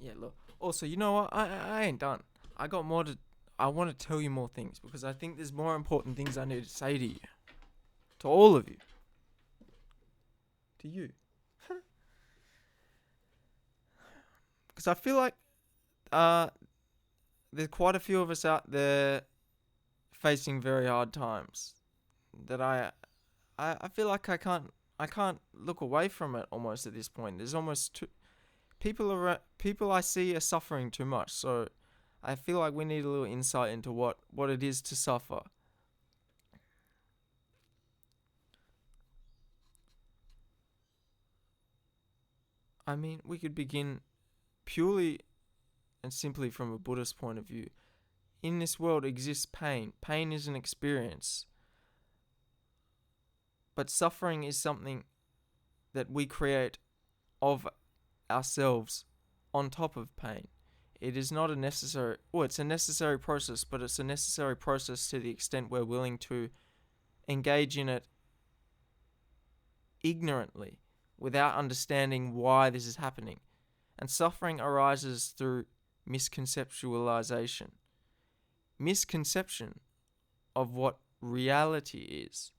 Yeah, look. Also, you know what? I ain't done. I got more to. I want to tell you more things because I think there's more important things I need to say to you, to all of you, to you. Because I feel like uh, there's quite a few of us out there facing very hard times. That I feel like I can't look away from it almost at this point. There's almost too, people I see are suffering too much. So I feel like we need a little insight into what it is to suffer. I mean, we could begin purely and simply from a Buddhist point of view. In this world exists pain. Pain is an experience. But suffering is something that we create of ourselves on top of pain. It is not a necessary, well, it's a necessary process, but it's a necessary process to the extent we're willing to engage in it ignorantly without understanding why this is happening. And suffering arises through misconceptualization. Misconception of what reality is.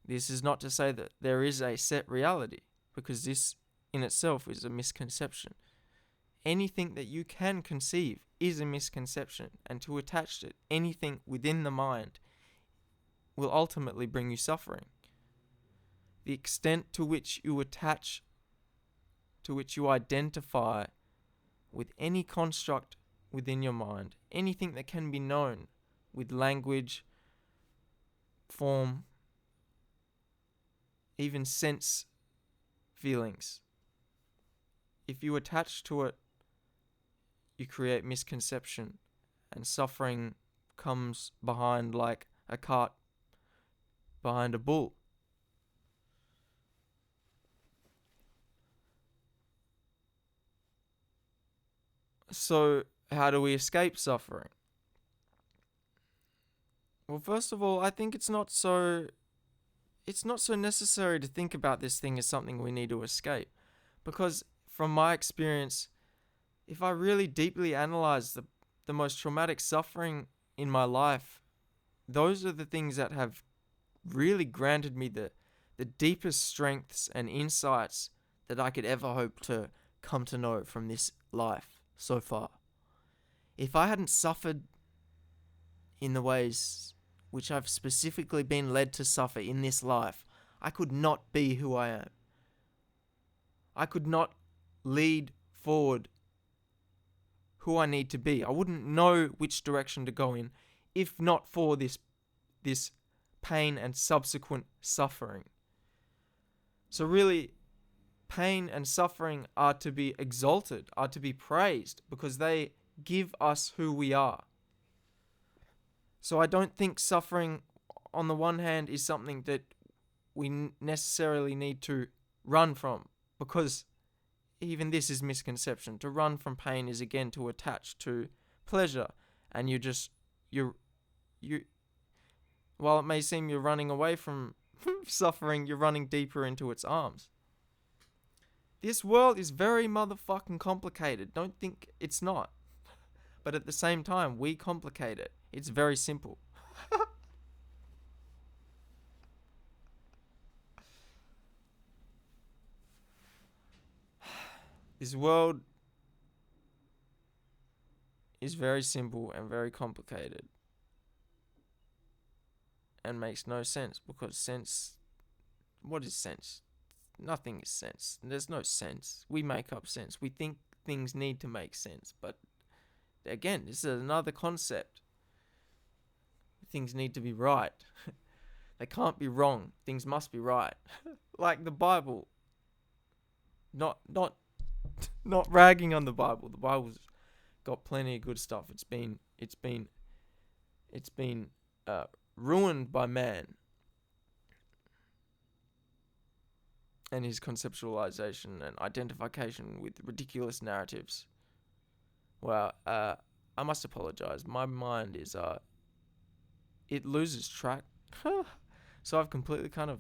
This is not to say that there is a set reality, because this in itself is a misconception. Anything that you can conceive is a misconception, and to attach to anything within the mind will ultimately bring you suffering. The extent to which you attach, to which you identify with any construct within your mind, anything that can be known with language, form, even sense feelings. If you attach to it, you create misconception, and suffering comes behind like a cart behind a bull. So, how do we escape suffering? Well, first of all, I think it's not so necessary to think about this thing as something we need to escape, because from my experience, if I really deeply analyze the most traumatic suffering in my life, those are the things that have really granted me the deepest strengths and insights that I could ever hope to come to know from this life so far. If I hadn't suffered in the ways which I've specifically been led to suffer in this life, I could not be who I am. I could not lead forward who I need to be. I wouldn't know which direction to go in if not for this pain and subsequent suffering. So really, pain and suffering are to be exalted, are to be praised, because they give us who we are. So I don't think suffering, on the one hand, is something that we necessarily need to run from, because even this is misconception. To run from pain is again to attach to pleasure, and you while it may seem you're running away from suffering, you're running deeper into its arms. This world is very motherfucking complicated. Don't think it's not. But at the same time, we complicate it. It's very simple. This world is very simple and very complicated, and makes no sense, because sense. What is sense? Nothing is sense. There's no sense. We make up sense. We think things need to make sense, but again, this is another concept. Things need to be right. They can't be wrong. Things must be right. Like the Bible. Not not ragging on the Bible. The Bible's got plenty of good stuff. It's been ruined by man and his conceptualization and identification with ridiculous narratives. Well, I must apologize. My mind is it loses track. So I've completely kind of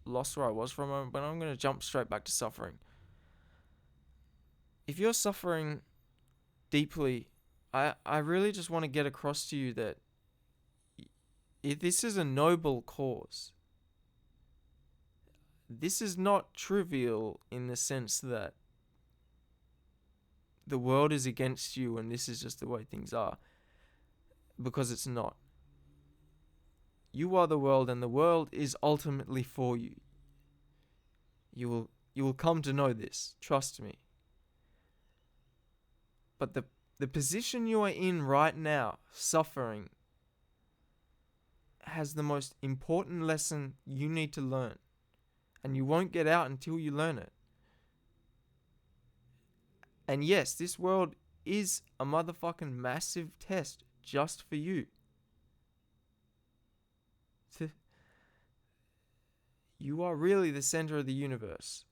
lost where I was for a moment, but I'm going to jump straight back to suffering. If you're suffering deeply, I really just want to get across to you that this is a noble cause. This is not trivial in the sense that the world is against you and this is just the way things are, because it's not. You are the world, and the world is ultimately for you. You will come to know this, trust me. But the position you are in right now, suffering, has the most important lesson you need to learn. And you won't get out until you learn it. And yes, this world is a motherfucking massive test just for you. You are really the center of the universe.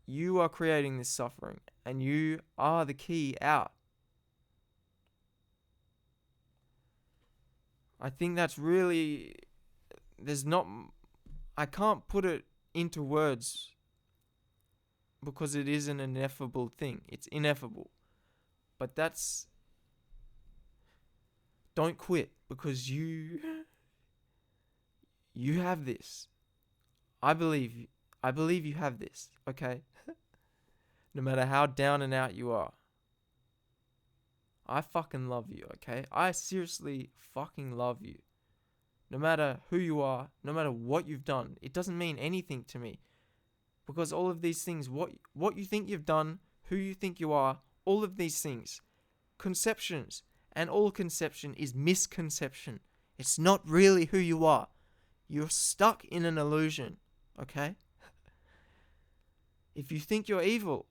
You are creating this suffering, and you are the key out. I think that's really, I can't put it into words because it is an ineffable thing. It's ineffable. But don't quit, because you have this. I believe you have this, okay? No matter how down and out you are. I fucking love you, okay? I seriously fucking love you. No matter who you are, no matter what you've done, it doesn't mean anything to me. Because all of these things, what you think you've done, who you think you are, all of these things, conceptions, and all conception is misconception. It's not really who you are. You're stuck in an illusion, okay? If you think you're evil,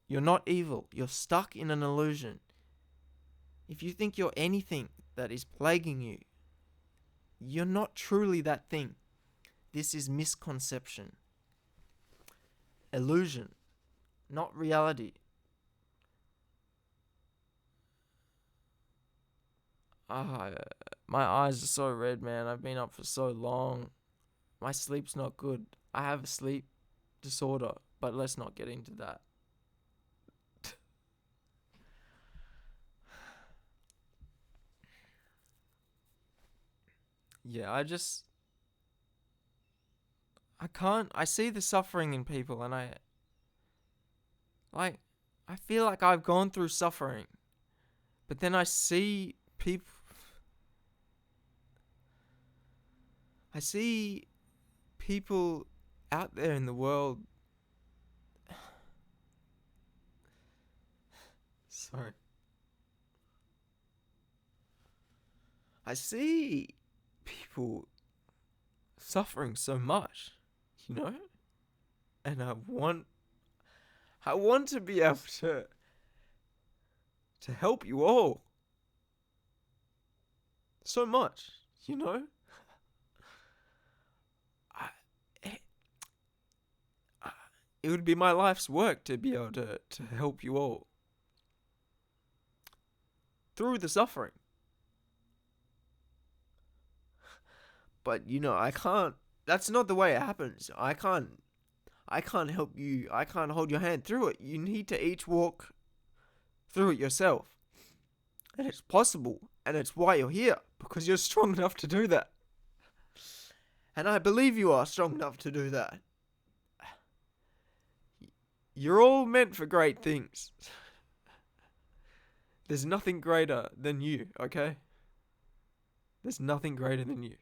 you're not evil. You're stuck in an illusion. If you think you're anything that is plaguing you, you're not truly that thing. This is misconception. Illusion, not reality. My eyes are so red, man. I've been up for so long. My sleep's not good. I have a sleep disorder, but let's not get into that. Yeah, I see the suffering in people, and I feel like I've gone through suffering, but then I see people out there in the world. Sorry. I see people suffering so much, and I want to be able to help you all so much, it would be my life's work to be able to help you all through the suffering. But I can't. That's not the way it happens. I can't help you. I can't hold your hand through it. You need to each walk through it yourself. And it's possible. And it's why you're here. Because you're strong enough to do that. And I believe you are strong enough to do that. You're all meant for great things. There's nothing greater than you, okay? There's nothing greater than you.